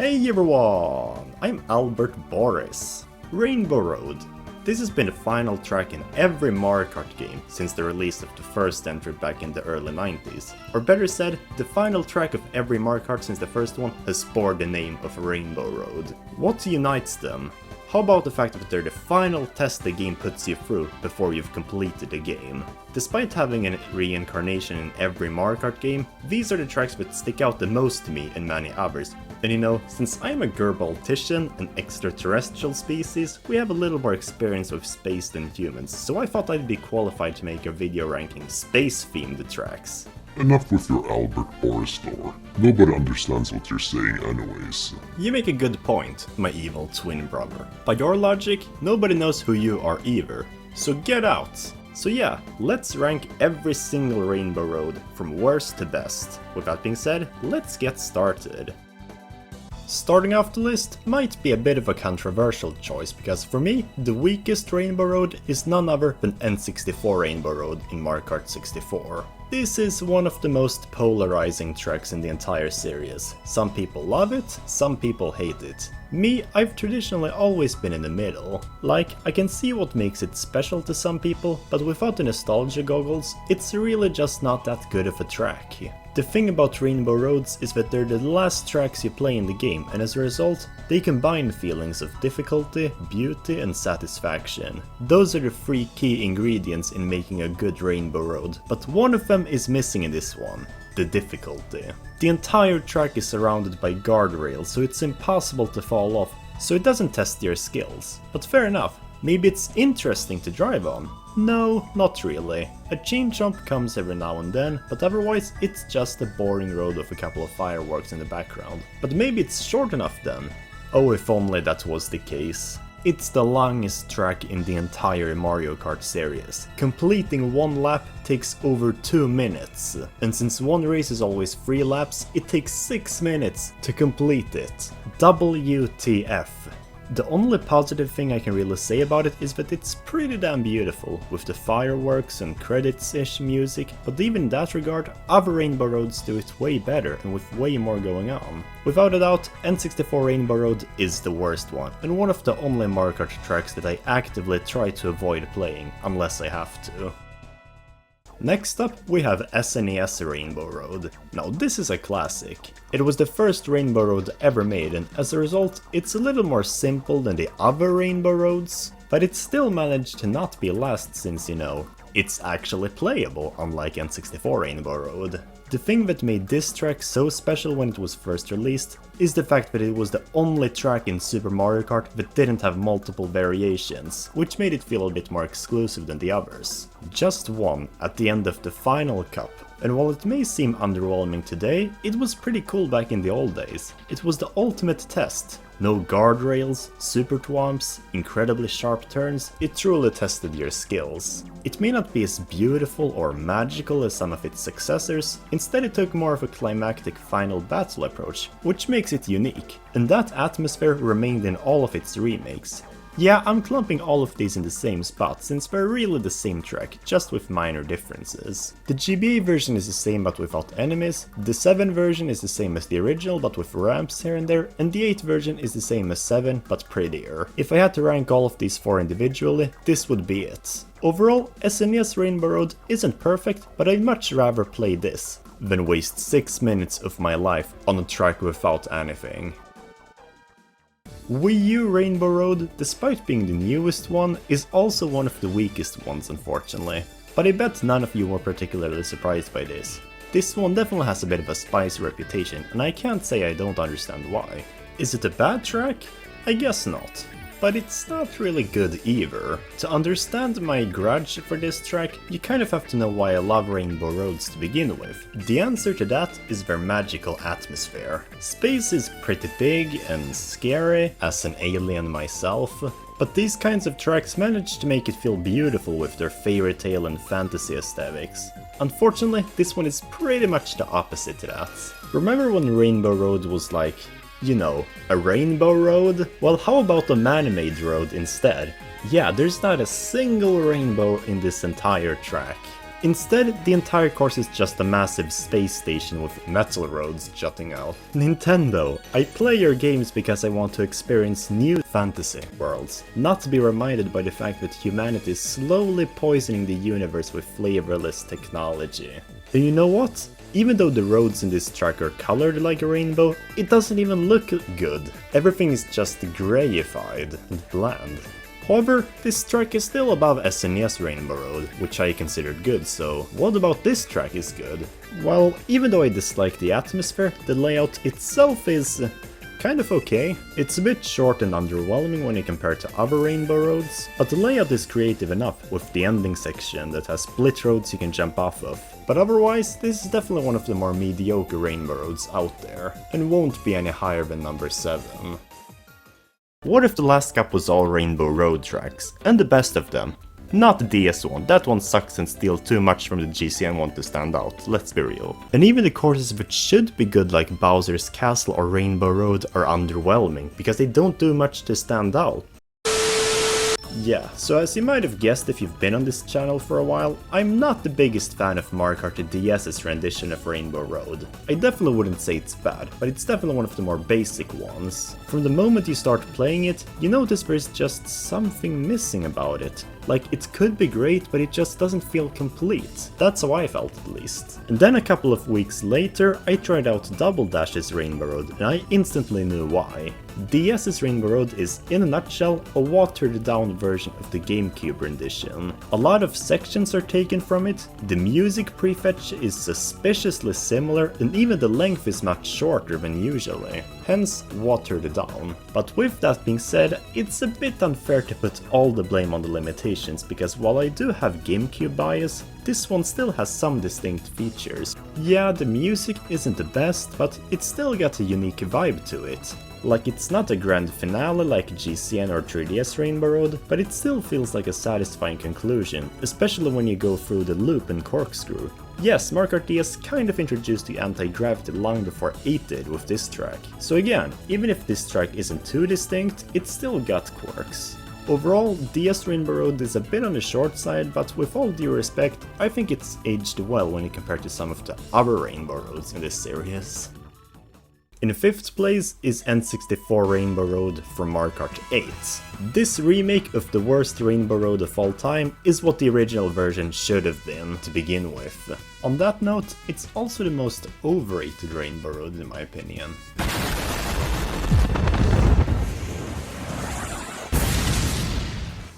Hey everyone, I'm Albert Boris. Rainbow Road. This has been the final track in every Mario Kart game since the release of the first entry back in the early 90s. Or better said, the final track of every Mario Kart since the first one has borne the name of Rainbow Road. What unites them? How about the fact that they're the final test the game puts you through before you've completed the game? Despite having a reincarnation in every Mario Kart game, these are the tracks that stick out the most to me and many others. And you know, since I'm a Gerbaltician, an extraterrestrial species, we have a little more experience with space than humans, so I thought I'd be qualified to make a video ranking space-themed tracks. Enough with your Albert Boris lore. Nobody understands what you're saying anyways. You make a good point, my evil twin brother. By your logic, nobody knows who you are either. So get out! So yeah, let's rank every single Rainbow Road from worst to best. With that being said, let's get started. Starting off the list might be a bit of a controversial choice because for me, the weakest Rainbow Road is none other than N64 Rainbow Road in Mario Kart 64. This is one of the most polarizing tracks in the entire series. Some people love it, some people hate it. Me, I've traditionally always been in the middle. Like, I can see what makes it special to some people, but without the nostalgia goggles, it's really just not that good of a track. The thing about Rainbow Roads is that they're the last tracks you play in the game, and as a result, they combine feelings of difficulty, beauty, and satisfaction. Those are the three key ingredients in making a good Rainbow Road, but one of them is missing in this one: the difficulty. The entire track is surrounded by guardrails, so it's impossible to fall off, so it doesn't test your skills. But fair enough, maybe it's interesting to drive on. No, not really. A chain jump comes every now and then, but otherwise it's just a boring road with a couple of fireworks in the background. But maybe it's short enough then. Oh, if only that was the case. It's the longest track in the entire Mario Kart series. Completing one lap takes over 2 minutes. And since one race is always 3 laps, it takes 6 minutes to complete it. WTF. The only positive thing I can really say about it is that it's pretty damn beautiful, with the fireworks and credits-ish music, but even in that regard, other Rainbow Roads do it way better and with way more going on. Without a doubt, N64 Rainbow Road is the worst one, and one of the only Mario Kart tracks that I actively try to avoid playing, unless I have to. Next up, we have SNES Rainbow Road. Now this is a classic. It was the first Rainbow Road ever made, and as a result, it's a little more simple than the other Rainbow Roads, but it still managed to not be last since, you know, it's actually playable, unlike N64 Rainbow Road. The thing that made this track so special when it was first released is the fact that it was the only track in Super Mario Kart that didn't have multiple variations, which made it feel a bit more exclusive than the others. Just one at the end of the final cup. And while it may seem underwhelming today, it was pretty cool back in the old days. It was the ultimate test. No guardrails, super twomps, incredibly sharp turns, it truly tested your skills. It may not be as beautiful or magical as some of its successors, instead it took more of a climactic final battle approach, which makes it unique, and that atmosphere remained in all of its remakes. Yeah, I'm clumping all of these in the same spot, since they're really the same track, just with minor differences. The GBA version is the same but without enemies, the 7 version is the same as the original but with ramps here and there, and the 8 version is the same as 7 but prettier. If I had to rank all of these 4 individually, this would be it. Overall, SNES Rainbow Road isn't perfect, but I'd much rather play this than waste 6 minutes of my life on a track without anything. Wii U Rainbow Road, despite being the newest one, is also one of the weakest ones unfortunately. But I bet none of you were particularly surprised by this. This one definitely has a bit of a spicy reputation, and I can't say I don't understand why. Is it a bad track? I guess not. But it's not really good either. To understand my grudge for this track, you kind of have to know why I love Rainbow Roads to begin with. The answer to that is their magical atmosphere. Space is pretty big and scary, as an alien myself, but these kinds of tracks manage to make it feel beautiful with their fairy tale and fantasy aesthetics. Unfortunately, this one is pretty much the opposite to that. Remember when Rainbow Road was like, you know, a rainbow road? Well, how about a man-made road instead? Yeah, there's not a single rainbow in this entire track. Instead, the entire course is just a massive space station with metal roads jutting out. Nintendo, I play your games because I want to experience new fantasy worlds, not to be reminded by the fact that humanity is slowly poisoning the universe with flavorless technology. And you know what? Even though the roads in this track are colored like a rainbow, it doesn't even look good. Everything is just greyified and bland. However, this track is still above SNES Rainbow Road, which I considered good, so what about this track is good? Well, even though I dislike the atmosphere, the layout itself is kind of okay. It's a bit short and underwhelming when you compare it to other Rainbow Roads, but the layout is creative enough with the ending section that has split roads you can jump off of. But otherwise, this is definitely one of the more mediocre Rainbow Roads out there, and won't be any higher than number 7. What if the last cup was all Rainbow Road tracks, and the best of them? Not the DS one, that one sucks and steals too much from the GCN one to stand out, let's be real. And even the courses which should be good like Bowser's Castle or Rainbow Road are underwhelming, because they don't do much to stand out. Yeah, so as you might have guessed if you've been on this channel for a while, I'm not the biggest fan of Mario Kart DS's rendition of Rainbow Road. I definitely wouldn't say it's bad, but it's definitely one of the more basic ones. From the moment you start playing it, you notice there's just something missing about it. Like, it could be great, but it just doesn't feel complete. That's how I felt at least. And then a couple of weeks later, I tried out Double Dash's Rainbow Road, and I instantly knew why. DS's Rainbow Road is, in a nutshell, a watered down version of the GameCube rendition. A lot of sections are taken from it, the music prefetch is suspiciously similar, and even the length is much shorter than usually. Hence, watered down. But with that being said, it's a bit unfair to put all the blame on the limitations, because while I do have GameCube bias, this one still has some distinct features. Yeah, the music isn't the best, but it's still got a unique vibe to it. Like, it's not a grand finale like GCN or 3DS Rainbow Road, but it still feels like a satisfying conclusion, especially when you go through the loop and corkscrew. Yes, Mario Kart DS kind of introduced the anti-gravity long before 8 did with this track. So again, even if this track isn't too distinct, it's still got quirks. Overall, DS Rainbow Road is a bit on the short side, but with all due respect, I think it's aged well when you compare to some of the other Rainbow Roads in this series. In 5th place is N64 Rainbow Road from Mario Kart 8. This remake of the worst Rainbow Road of all time is what the original version should have been to begin with. On that note, it's also the most overrated Rainbow Road in my opinion.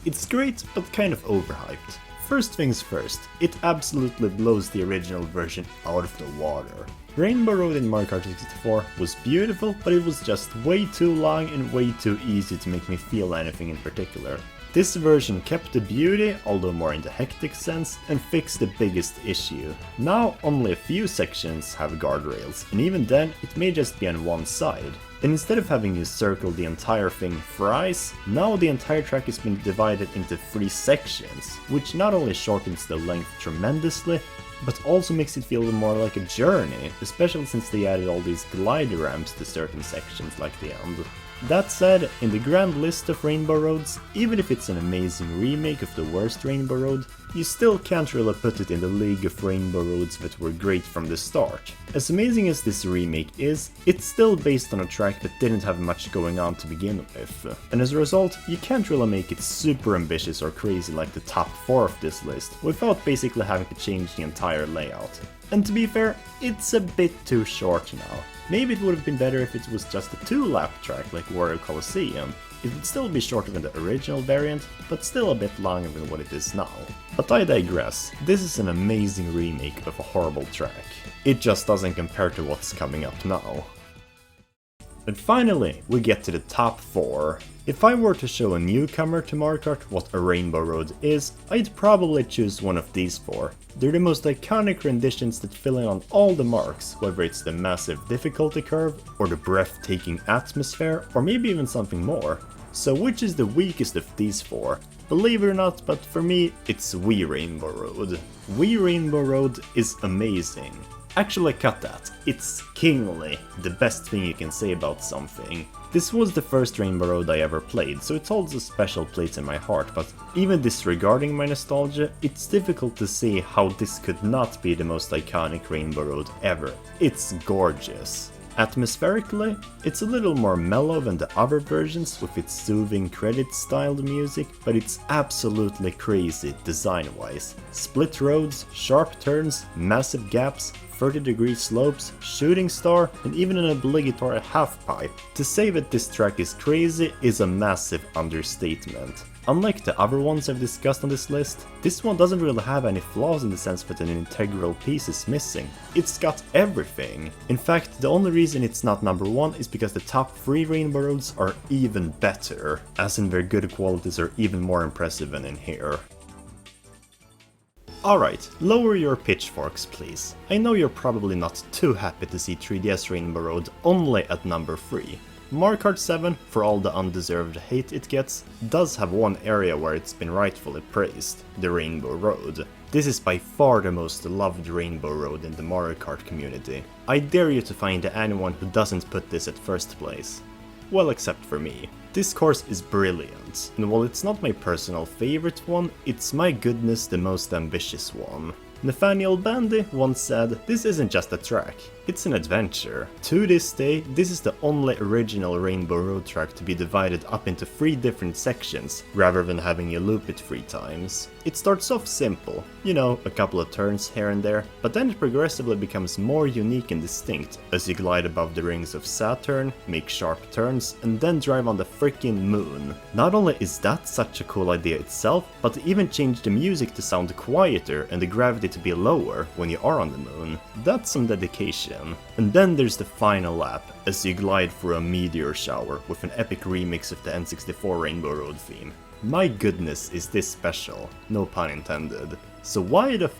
It's great, but kind of overhyped. First things first, it absolutely blows the original version out of the water. Rainbow Road in Mario Kart 64 was beautiful, but it was just way too long and way too easy to make me feel anything in particular. This version kept the beauty, although more in the hectic sense, and fixed the biggest issue. Now only a few sections have guardrails, and even then it may just be on one side. And instead of having you circle the entire thing thrice, now the entire track has been divided into 3 sections, which not only shortens the length tremendously, but also makes it feel more like a journey, especially since they added all these glide ramps to certain sections like the end. That said, in the grand list of Rainbow Roads, even if it's an amazing remake of the worst Rainbow Road, you still can't really put it in the league of Rainbow Roads that were great from the start. As amazing as this remake is, it's still based on a track that didn't have much going on to begin with, and as a result, you can't really make it super ambitious or crazy like the top 4 of this list, without basically having to change the entire layout. And to be fair, it's a bit too short now. Maybe it would have been better if it was just a 2-lap track like Warrior Coliseum. It would still be shorter than the original variant, but still a bit longer than what it is now. But I digress, this is an amazing remake of a horrible track. It just doesn't compare to what's coming up now. And finally, we get to the top 4. If I were to show a newcomer to Mario Kart what a Rainbow Road is, I'd probably choose one of these 4. They're the most iconic renditions that fill in on all the marks, whether it's the massive difficulty curve, or the breathtaking atmosphere, or maybe even something more. So which is the weakest of these 4? Believe it or not, but for me, it's Wii Rainbow Road. Wii Rainbow Road is amazing. Actually, cut that. It's kingly, the best thing you can say about something. This was the first Rainbow Road I ever played, so it holds a special place in my heart, but even disregarding my nostalgia, it's difficult to see how this could not be the most iconic Rainbow Road ever. It's gorgeous. Atmospherically, it's a little more mellow than the other versions with its soothing credit-styled music, but it's absolutely crazy design-wise. Split roads, sharp turns, massive gaps, 30-degree slopes, shooting star, and even an obligatory half-pipe. To say that this track is crazy is a massive understatement. Unlike the other ones I've discussed on this list, this one doesn't really have any flaws in the sense that an integral piece is missing. It's got everything. In fact, the only reason it's not number 1 is because the top 3 Rainbow Roads are even better, as in their good qualities are even more impressive than in here. Alright, lower your pitchforks please. I know you're probably not too happy to see 3DS Rainbow Road only at number 3. Mario Kart 7, for all the undeserved hate it gets, does have one area where it's been rightfully praised, the Rainbow Road. This is by far the most loved Rainbow Road in the Mario Kart community. I dare you to find anyone who doesn't put this at first place. Well, except for me. This course is brilliant, and while it's not my personal favorite one, it's my goodness the most ambitious one. Nathaniel Bandy once said, "This isn't just a track, it's an adventure." To this day, this is the only original Rainbow Road track to be divided up into 3 different sections, rather than having you loop it 3 times. It starts off simple, you know, a couple of turns here and there, but then it progressively becomes more unique and distinct as you glide above the rings of Saturn, make sharp turns, and then drive on the freaking moon. Not only is that such a cool idea itself, but they even changed the music to sound quieter and the gravity to be lower when you are on the moon. That's some dedication. And then there's the final lap, as you glide through a meteor shower with an epic remix of the N64 Rainbow Road theme. My goodness, is this special, no pun intended. So why the f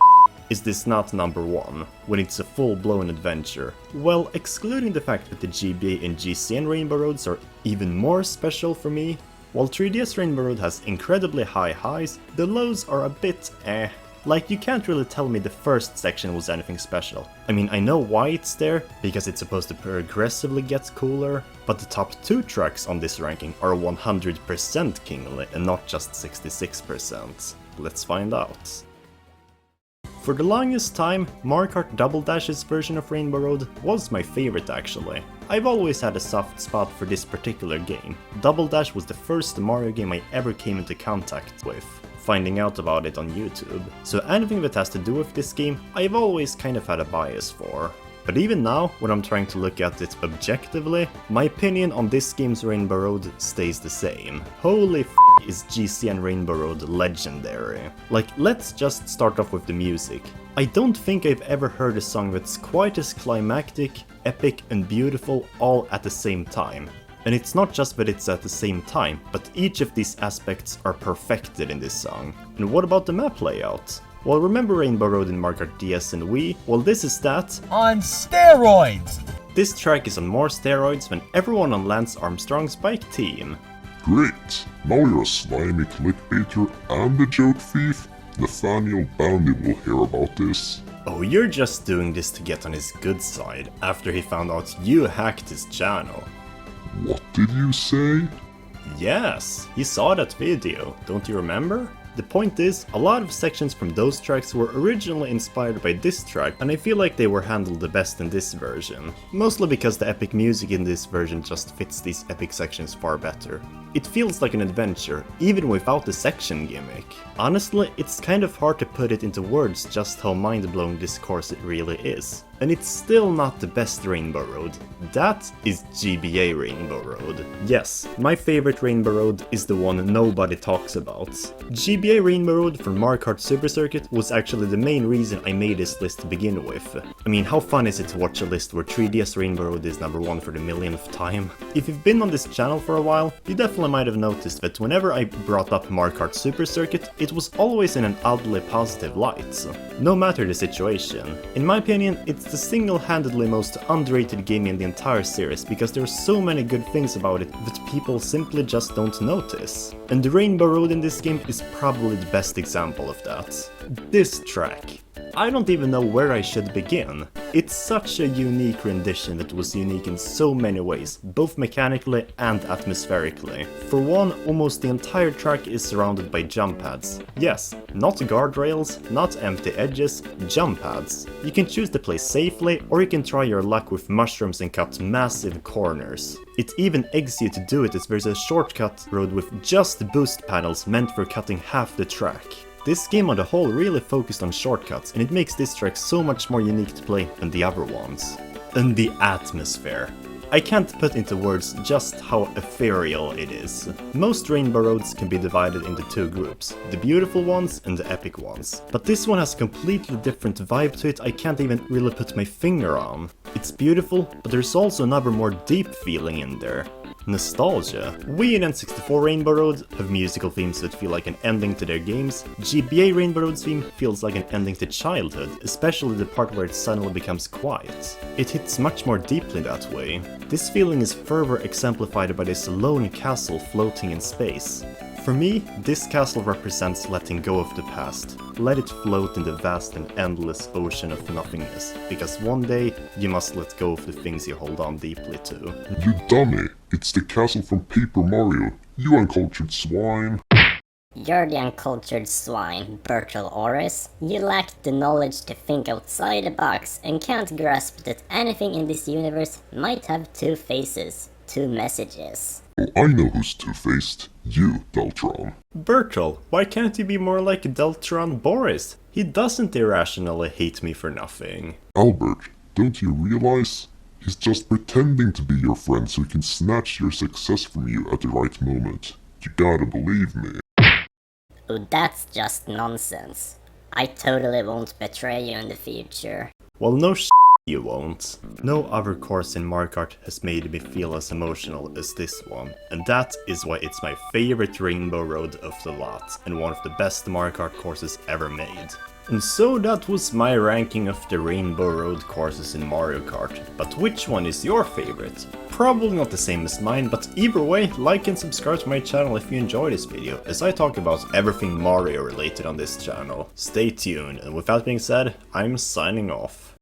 is this not number 1, when it's a full-blown adventure? Well, excluding the fact that the GBA and GCN Rainbow Roads are even more special for me, while 3DS Rainbow Road has incredibly high highs, the lows are a bit eh. Like, you can't really tell me the first section was anything special. I mean, I know why it's there, because it's supposed to progressively get cooler, but the top 2 tracks on this ranking are 100% kingly and not just 66%. Let's find out. For the longest time, Mario Kart Double Dash's version of Rainbow Road was my favorite actually. I've always had a soft spot for this particular game. Double Dash was the first Mario game I ever came into contact with, finding out about it on YouTube. So anything that has to do with this game, I've always kind of had a bias for. But even now, when I'm trying to look at it objectively, my opinion on this game's Rainbow Road stays the same. Holy f*** is GCN Rainbow Road legendary. Like, let's just start off with the music. I don't think I've ever heard a song that's quite as climactic, epic and beautiful all at the same time. And it's not just that it's at the same time, but each of these aspects are perfected in this song. And what about the map layout? Well, remember Rainbow Road in Mario Kart DS and Wii? Well, this is that on steroids! This track is on more steroids than everyone on Lance Armstrong's bike team. Great! Now you're a slimy clickbaiter and a joke thief? Nathaniel Boundy will hear about this. Oh, you're just doing this to get on his good side after he found out you hacked his channel. What did you say? Yes, he saw that video, don't you remember? The point is, a lot of sections from those tracks were originally inspired by this track, and I feel like they were handled the best in this version. Mostly because the epic music in this version just fits these epic sections far better. It feels like an adventure, even without the section gimmick. Honestly, it's kind of hard to put it into words just how mind-blowing this course it really is. And it's still not the best Rainbow Road. That is GBA Rainbow Road. Yes, my favorite Rainbow Road is the one nobody talks about. GBA Rainbow Road from Mario Kart Super Circuit was actually the main reason I made this list to begin with. I mean, how fun is it to watch a list where 3DS Rainbow Road is number 1 for the millionth time? If you've been on this channel for a while, you definitely might have noticed that whenever I brought up Mario Kart Super Circuit, it was always in an oddly positive light, no matter the situation. In my opinion, it's the single-handedly most underrated game in the entire series because there are so many good things about it that people simply just don't notice. And the Rainbow Road in this game is probably the best example of that. This track. I don't even know where I should begin. It's such a unique rendition that was unique in so many ways, both mechanically and atmospherically. For one, almost the entire track is surrounded by jump pads. Yes, not guardrails, not empty edges, jump pads. You can choose to play safely, or you can try your luck with mushrooms and cut massive corners. It even eggs you to do it as there's a shortcut road with just boost panels meant for cutting half the track. This game on the whole really focused on shortcuts, and it makes this track so much more unique to play than the other ones. And the atmosphere. I can't put into words just how ethereal it is. Most Rainbow Roads can be divided into two groups, the beautiful ones and the epic ones. But this one has a completely different vibe to it I can't even really put my finger on. It's beautiful, but there's also another more deep feeling in there. Nostalgia. Wii and N64 Rainbow Road have musical themes that feel like an ending to their games. GBA Rainbow Road's theme feels like an ending to childhood, especially the part where it suddenly becomes quiet. It hits much more deeply that way. This feeling is further exemplified by this lone castle floating in space. For me, this castle represents letting go of the past. Let it float in the vast and endless ocean of nothingness, because one day you must let go of the things you hold on deeply to. You dummy! It's the castle from Paper Mario, you uncultured swine! You're the uncultured swine, Bertel Oris. You lack the knowledge to think outside the box and can't grasp that anything in this universe might have two faces, two messages. Oh, I know who's two-faced. You, Deltron. Bertel, why can't you be more like Deltron Boris? He doesn't irrationally hate me for nothing. Albert, don't you realize? He's just pretending to be your friend so he can snatch your success from you at the right moment. You gotta believe me. Oh, that's just nonsense. I totally won't betray you in the future. Well, no you won't. No other course in Mario Kart has made me feel as emotional as this one, and that is why it's my favorite Rainbow Road of the lot, and one of the best Mario Kart courses ever made. And so that was my ranking of the Rainbow Road courses in Mario Kart, but which one is your favorite? Probably not the same as mine, but either way, like and subscribe to my channel if you enjoy this video, as I talk about everything Mario related on this channel. Stay tuned, and with that being said, I'm signing off.